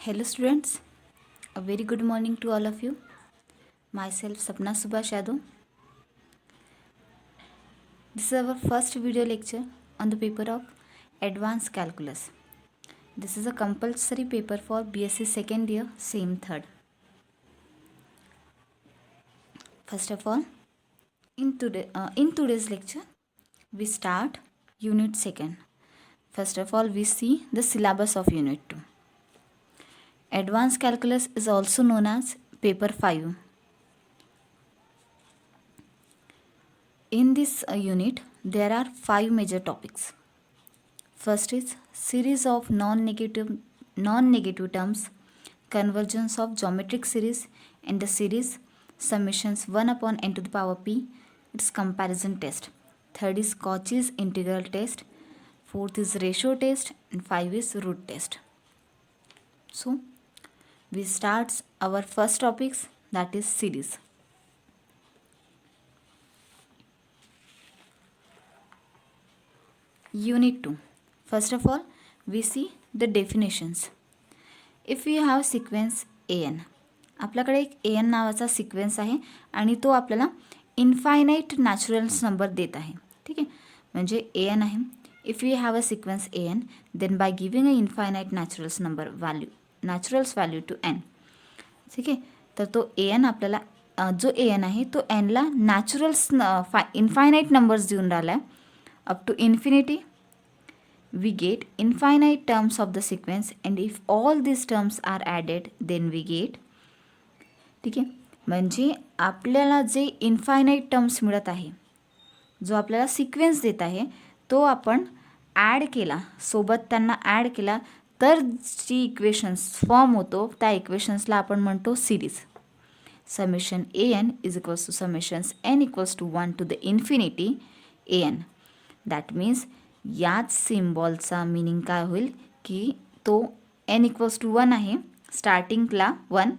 Hello students, a very good morning to all of you. Myself Sapna Subhash Yadav. This is our first video lecture on the paper of Advanced Calculus. This is a compulsory paper for BSc second year, same third. First of all, in today's lecture, we start Unit 2nd. First of all, we see the syllabus of Unit 2. Advanced Calculus is also known as Paper 5. In this unit, there are 5 major topics. First is series of non-negative terms, convergence of geometric series, and the series summations 1 upon n to the power p, its comparison test. Third is Cauchy's integral test. Fourth is ratio test, and 5 is root test. So, we start our first topics, that is series. Unit 2. First of all, we see the definitions. If we have sequence an, आपल्याकडे एक an नावाचा sequence आहे आणि तो आपल्याला infinite naturals number देत आहे. ठीक आहे, म्हणजे an आहे. If you have a sequence an, then by giving a infinite naturals number naturals value to n. ठीक आहे, तर तो an आपल्याला जो an आहे तो nला नॅचरल्स इन्फायनाईट नंबर्स देऊन राहिला आहे. up to infinity we get infinite terms of the sequence, and if all these terms are added then we get. ठीक आहे, म्हणजे आपल्याला जे इन्फायनाईट टर्म्स मिळत आहे, जो आपल्याला सिक्वेन्स देत आहे, तो आपण ॲड केला, सोबत त्यांना ॲड केला तर जी इक्वेशन्स फॉर्म होतो त्या इक्वेशन्सला आपण म्हणतो series. Summation an is equals to summations n equals to 1 to the infinity an. That means याच सिम्बॉलचा मिनिंग काय होईल की तो n इक्वल्स टू 1 आहे, स्टार्टिंगला 1,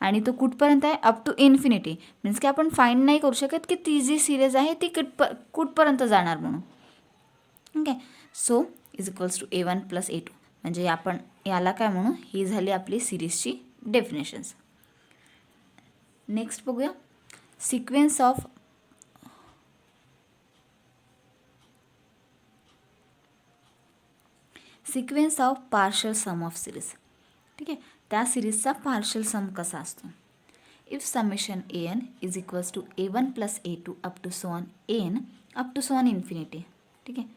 आणि तो कुठपर्यंत आहे, अप टू इन्फिनिटी. मीन्स की आपण फाइंड नाही करू शकत की ती जी सिरीज आहे ती कुठपर्यंत जाणार म्हणून. Okay, so is equals to a1 plus a2, म्हणजे आपण याला काय म्हणू, ही झाली आपली सिरीजची डेफिनेशन्स. नेक्स्ट बघूया sequence of partial sum of series. ठीक आहे, त्या सिरीजचा पार्शल सम कसा असतो. If summation an is equals to a1 plus a2 up to so on an up to so on infinity. ठीक आहे,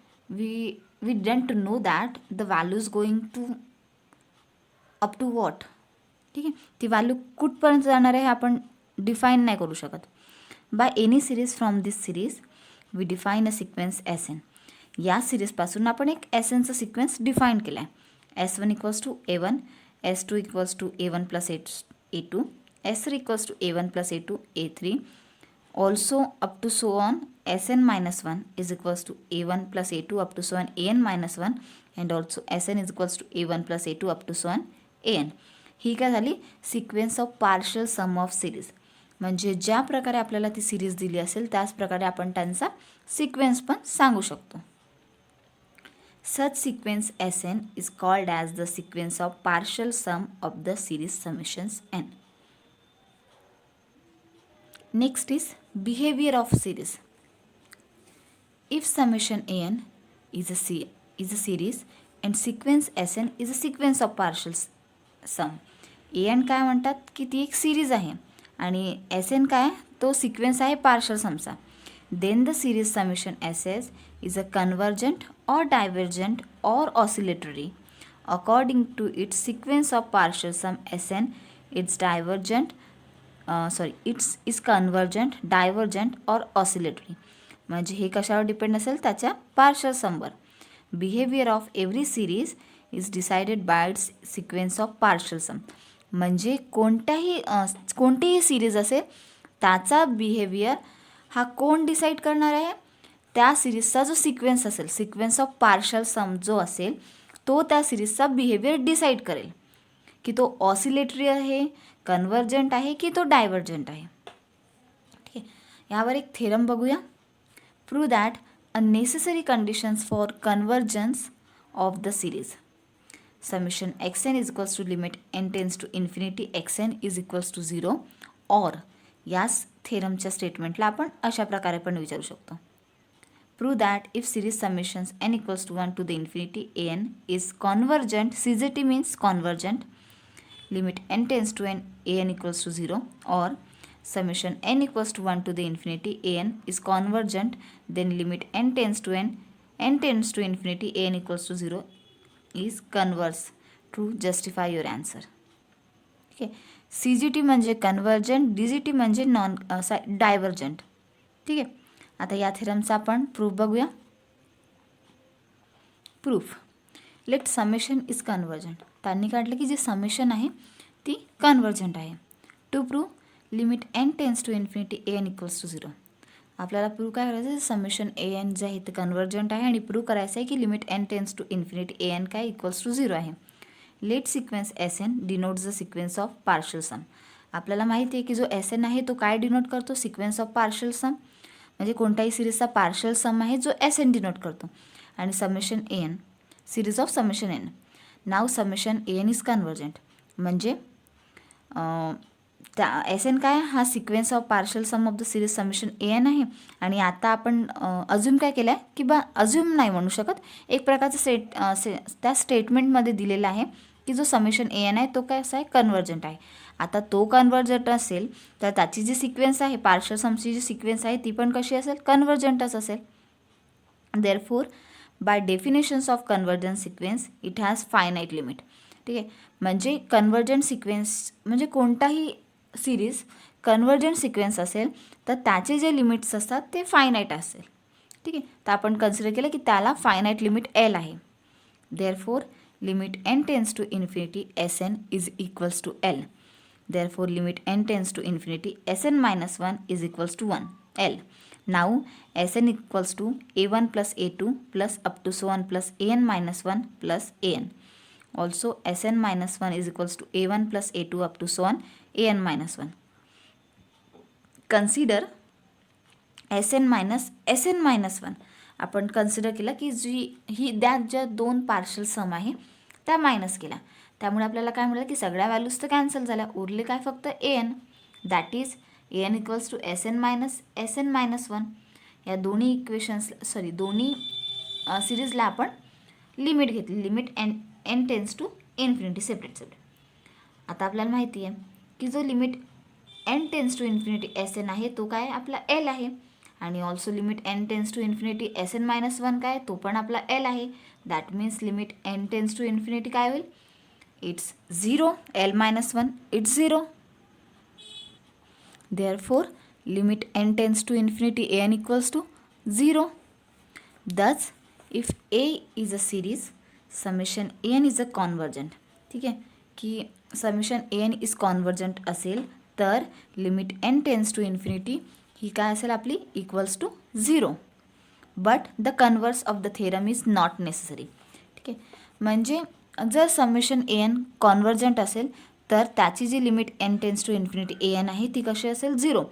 we don't know that the value is going to up to what. ठीक आहे, ती value कुठपर्यंत जाणार आहे आपण define नाही करू शकत. By any series from this series we define a sequence S n. या सिरीजपासून आपण एक एस एनचा सिक्वेन्स डिफाईन केला आहे. S1 equals to a1, S2 equals to a1 plus a2, S3 equals to a1 plus a2 a3, also up to so on Sn minus 1 is equals to a1 plus a2 up to so on an minus 1, and also Sn is equals to a1 plus a2 up to so on an. ही काय झाली sequence of partial sum of series. म्हणजे ज्या प्रकारे आपल्याला ती series दिली असेल त्याच प्रकारे आपण त्यांचा सिक्वेन्स पण सांगू शकतो. Such sequence Sn is called as the sequence of partial sum of the series summations n. Next is behavior of series. If summation an is a series and sequence Sn is a sequence of partial sum. an काय म्हणतात की ती एक series आहे आणि Sn काय, तो sequence आहे partial समचा. Then the series summation SS is a convergent or divergent or oscillatory. According to its sequence of partial sum Sn, it's convergent, divergent or oscillatory. म्हणजे हे कशावर डिपेंड असेल, त्याच्या पार्शल समवर. Behaviour of every series is decided by its sequence of partial sum. म्हणजे कोणतीही series असेल त्याचा बिहेवियर हा कोण डिसाईड करणार आहे, त्या सिरीजचा जो सिक्वेन्स असेल, सिक्वेन्स ऑफ पार्शल सम जो असेल तो त्या सिरीजचा बिहेवियर डिसाईड करेल की तो ऑसिलेटरी आहे, कन्वर्जंट आहे की तो डायव्हर्जंट आहे. ठीक आहे, यावर एक थेरम बघूया. Prove that a necessary conditions for convergence of the series. Summation x n is equals to limit n tends to infinity x n is equals to 0 or याच थेरमच्या स्टेटमेंटला आपण अशा प्रकारे पण विचारू शकतो. Prove that if series summations n equals to 1 to the infinity an is convergent, CZT means convergent, limit n tends to n an equals to 0, or summation n equals to 1 to the infinity an is convergent, then limit n tends to infinity an equals to 0 is converse to justify your answer. ठीक आहे. CGT म्हणजे convergent, DGT म्हणजे non divergent. ठीक आहे. आता या थेरमचा आपण प्रूफ बघूया. Proof, let summation is convergent. त्यांनी काढलं की जे समेशन आहे ती कन्वर्जंट आहे. To prove limit n tends to infinity a n equals to 0. आपल्याला प्रूव्ह काय करायचं आहे, समेशन ए एन जे आहे ते कन्वर्जंट आहे आणि प्रूव्ह करायचं आहे की limit n tends to infinity a n काय इक्वल्स टू 0 आहे. Let sequence S n denotes the sequence of partial sum. आपल्याला माहिती आहे की जो एस एन आहे तो काय डिनोट करतो, सिक्वेन्स ऑफ पार्शल सम, म्हणजे कोणत्याही सिरीजचा पार्शल सम आहे जो एस एन डिनोट करतो. आणि summation a n, series of summation n. नाव summation a n is convergent, म्हणजे त्या एस एन काय, हा sequence of partial sum of the series summation a n आहे. आणि आता आपण अज्यूम काय केलं आहे की अज्यूम नाही म्हणू शकत, एक प्रकारचं त्या स्टेटमेंटमध्ये दिलेलं आहे की जो समेशन ए एन आहे तो काय असा आहे, कन्वर्जंट आहे. आता तो कन्वर्जंट असेल तर त्याची जी सिक्वेन्स आहे, पार्शल समची जी सिक्वेन्स आहे ती पण कशी असेल, कन्वर्जंटच असेल. Therefore by definitions of convergent sequence it has finite limit. ठीक आहे. म्हणजे कन्वर्जंट सिक्वेन्स म्हणजे कोणताही सिरीज कन्वर्जंट सिक्वेन्स असेल तर त्याचे जे लिमिट्स असतात ते फायनाईट असेल. ठीक आहे. तर आपण कन्सिडर केलं की त्याला फायनाईट लिमिट एल आहे. Therefore limit n tends to infinity S n is equals to L. Therefore, limit n tends to infinity Sn minus 1 is equals to 1 L. Now, Sn equals to a1 plus a2 plus up to so on plus an minus 1 plus an. Also, Sn minus 1 is equals to a1 plus a2 up to so on an minus 1. Consider Sn minus 1. आपण consider केला की ही ज्या दोन partial सम आहे त्या minus केल्या, त्यामुळे आपल्याला काय मिळालं की सगळ्या व्हॅल्यूज तर कॅन्सल झाल्या, उरले काय फक्त a n. That is a n equals to s n minus 1. या दोन्ही सिरीजला आपण लिमिट घेतली, limit n tends to infinity separate. आता आपल्याला माहिती आहे की जो limit n tends to infinity S n आहे तो काय आपला एल आहे. आणि also limit n tends to infinity S n minus 1 काय, तो पण आपला एल आहे. That means limit n tends to infinity काय होईल, it's 0, L minus 1, it's 0. Therefore, limit n tends to infinity an equals to 0. Thus, if A is a series, summation an is a convergent. ठीक आहे, की summation an is convergent असेल तर limit n tends to infinity ही काय असेल आपली equals to 0. But the converse of the theorem is not necessary. ठीक आहे, म्हणजे जर समेशन ए एन कॉन्वर्जंट असेल तर त्याची जी limit n tends to infinity a n आहे ती कशी असेल, 0.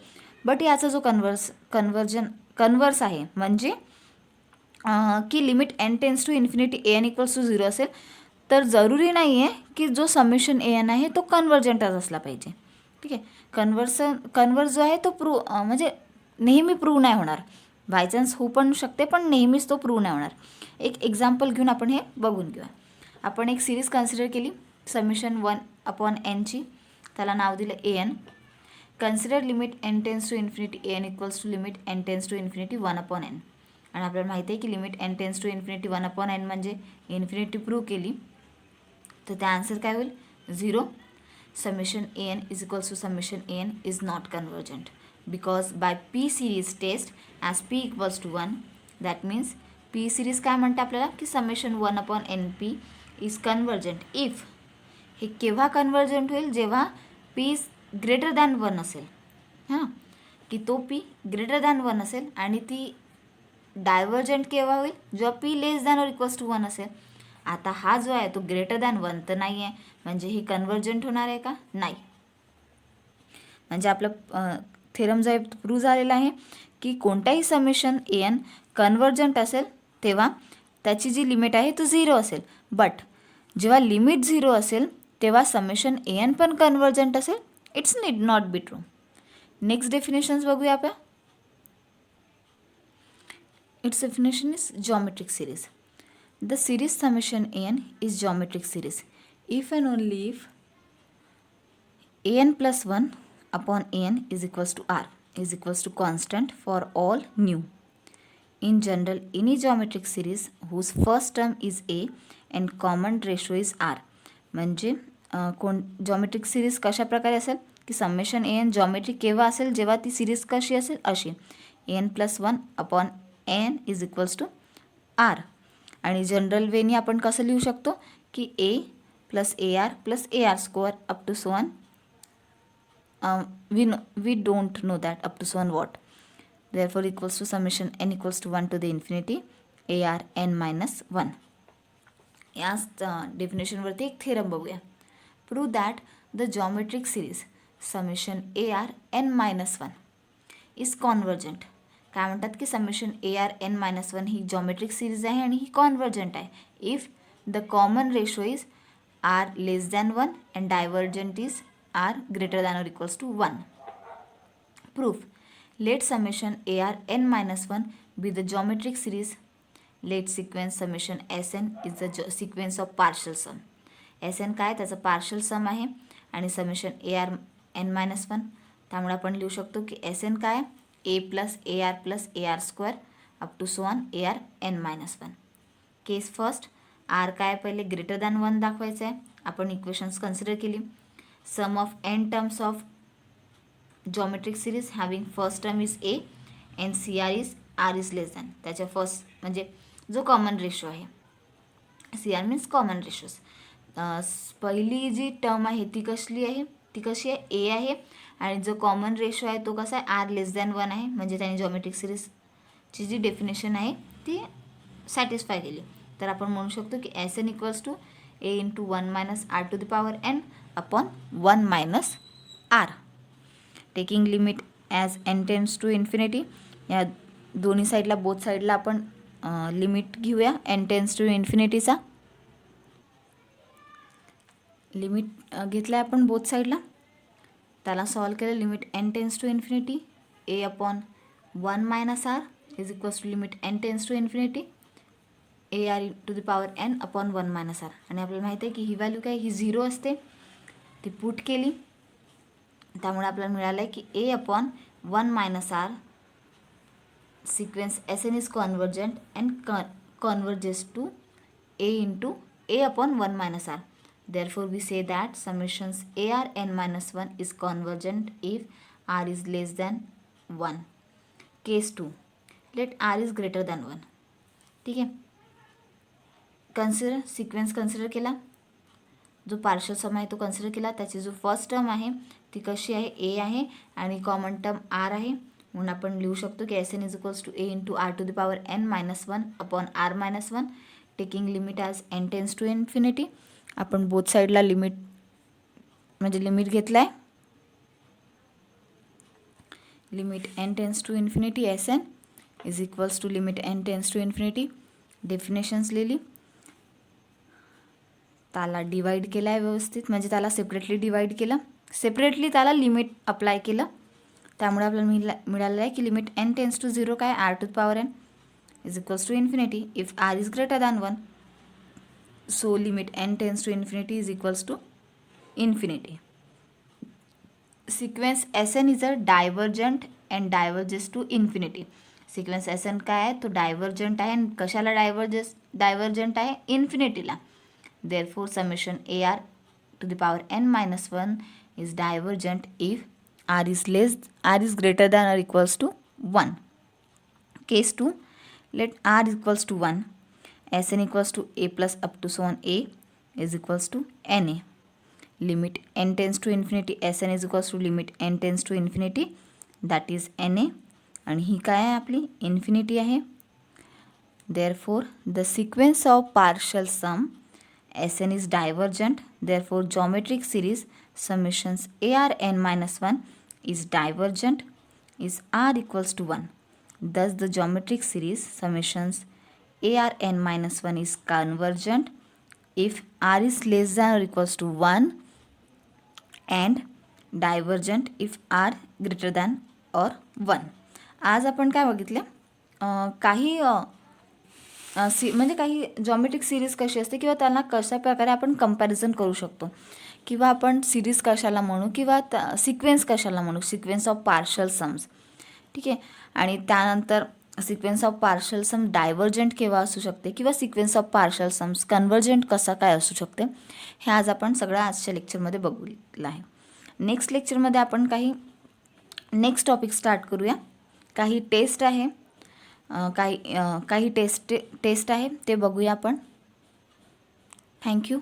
बट याचा जो कन्वर्स आहे म्हणजे की limit n tends to infinity a n equals to 0 असेल तर जरुरी नाही आहे की जो समेशन ए एन आहे तो कन्वर्जंटच असला पाहिजे. ठीक आहे. कन्वर्स जो आहे तो म्हणजे नेहमी प्रूव्ह नाही होणार, बाय चान्स होऊ पण शकते पण नेहमीच तो प्रूव्ह नाही होणार. एक एक्झाम्पल घेऊन आपण हे बघून घेऊया. आपण एक सिरीज कन्सिडर केली समेशन 1/n, त्याला नाव दिलं a n. Consider limit n tends to infinity a n equals to limit n tends to infinity 1/n. आणि आपल्याला माहिती आहे की limit n tends to infinity 1/n म्हणजे इन्फिनिटी प्रूव्ह केली तर त्या आन्सर काय होईल, 0. Summation a n is equals to summation a n is not convergent because by p series test as p equals to 1. That means p series काय म्हणते आपल्याला की summation 1/np is convergent if. हे केव्हा convergent होईल, जेव्हा P greater than 1 असेल. हां, की तो पी ग्रेटर दॅन 1 असेल. आणि ती डायव्हर्जंट केव्हा होईल, जेव्हा P less than or equals to 1 असेल. आता हा जो आहे तो ग्रेटर दॅन 1 तर नाही आहे, म्हणजे हे कन्वर्जंट होणार आहे का, नाही. म्हणजे आपलं थेरम जो आहे प्रूव्ह झालेला आहे की कोणताही समेशन ए एन कन्वर्जंट असेल तेव्हा त्याची जी लिमिट आहे तो 0 असेल. बट जेव्हा लिमिट 0 असेल तेव्हा समेशन ए एन पण कन्वर्जंट असेल. It's need not be true. Next definitions बघूया आपण. It's definition is geometric series. The series summation an is geometric series if and only if an plus 1 upon an is equals to r is equals to constant for all new. In general, any geometric series whose first term is a and common ratio is r. म्हणजे कोण geometric series कशा प्रकारे असेल की summation a N geometric केव्हा असेल जेव्हा ती सिरीज कशी असेल अशी n plus 1 upon n is equals to r. आणि जनरल वेनी आपण कसं लिहू शकतो की a plus a r plus a r square up to so on. We don't know that up to so on what. Therefore equals to summation n equals to 1 to the infinity a r n minus 1. याच डेफिनेशनवरती एक theorem बघूया. Prove that the geometric series summation a r n minus 1 is convergent. काय म्हणतात की summation a r n minus 1 ही geometric series आहे आणि ही कॉन्वर्जंट आहे if the common ratio is r less than 1 and divergent is r greater than or equals to 1. Proof. Let summation a r n minus 1 be the geometric series. Let sequence summation s n is the sequence of partial sum. S n काय त्याचं partial सम आहे आणि summation a r n minus 1. त्यामुळे आपण लिहू शकतो की S n काय a plus a r square up to so on a r n minus 1. Case first. R काय पहिले ग्रेटर दॅन 1 दाखवायचं आहे. आपण इक्वेशन्स कन्सिडर केली. Sum of n terms of geometric series having first term is a and c r is less than. त्याच्या first म्हणजे जो common ratio आहे c r means common ratios. पहिली जी टर्म आहे ती कशी आहे ए आहे आणि जो कॉमन रेशो आहे तो कसा आहे आर लेस दॅन 1 आहे. म्हणजे त्याने जॉमेट्रिक सिरीजची जी डेफिनेशन आहे ती सॅटिस्फाय केली. तर आपण म्हणू शकतो की S n equals to a into 1 minus r to the power n upon 1 minus r. Taking limit as n tends to infinity. या दोन्ही साईडला बोथ साईडला आपण लिमिट घेऊया एन टेन्स टू इन्फिनिटीचा. लिमिट घेतला आहे आपण बोथ साईडला. त्याला सॉल्व केलं. Limit n tends to infinity a upon 1 minus r is equals to limit n tends to infinity a r to the power n upon 1 minus r. आणि आपल्याला माहिती आहे की ही व्हॅल्यू काय ही 0 असते. ती पुट केली त्यामुळे आपल्याला मिळालं आहे की a upon 1 minus r sequence S n is convergent and converges to a into a upon 1 minus r. Therefore, we say that summations a r n minus 1 is convergent if r is less than 1. Case 2. Let r is greater than 1. ठीक आहे. Consider sequence consider केला. जो partial सम आहे तो consider केला. त्याची जो first term आहे ती कशी आहे ए आहे आणि कॉमन टर्म आर आहे. म्हणून आपण लिहू शकतो की S n is equals to a into r to the power n minus 1 upon r minus 1. Taking limit as n tends to infinity. आपण बोथ साईडला लिमिट म्हणजे लिमिट घेतला आहे. Limit n tends to infinity S n is equals to limit n tends to infinity. Definitions लिहिली. त्याला divide केला आहे व्यवस्थित म्हणजे त्याला सेपरेटली डिवाईड केलं. सेपरेटली त्याला लिमिट अप्लाय केलं. त्यामुळे आपल्याला मिळालं आहे की लिमिट एन टेन्स टू 0 काय r to the power n is equals to infinity if r is greater than 1. So limit n tends to infinity is equals to infinity. Sequence Sn is a divergent and diverges to infinity. Sequence Sn काय आहे तो divergent आहे आणि कशाला divergent आहे इन्फिनिटीला. Therefore summation ar to the power n minus 1 is divergent if r is greater than or equals to 1. Case 2. Let r equals to 1. Sn equals to a plus up to so on a is equals to na. Limit n tends to infinity Sn is equals to limit n tends to infinity that is na. आणि ही काय आहे आपली infinity आहे. Therefore the sequence of partial sum Sn is divergent. Therefore geometric series summations ar n minus 1 is divergent is r equals to 1. Thus the geometric series summations ar n minus 1 is convergent if r is less than or equals to 1 and divergent if r greater than or 1. आज आपण काय बघितले, काही म्हणजे काही geometric series कशी असते किंवा त्यांना कशा प्रकारे आपण कंपॅरिझन करू शकतो, किंवा आपण सिरीज कशाला म्हणू किंवा सिक्वेन्स कशाला म्हणू, सिक्वेन्स ऑफ पार्शल सम्स. ठीक आहे. आणि त्यानंतर sequence of partial sum divergent केव्हा असू शकते किंवा sequence of partial sums convergent कसा काय असू शकते, हे आज आपण सगळं आजच्या लेक्चरमध्ये बघितलं आहे. नेक्स्ट लेक्चरमध्ये आपण काही नेक्स्ट टॉपिक स्टार्ट करूया. काही टेस्ट आहे, काही टेस्ट आहे ते बघूया आपण. थँक्यू.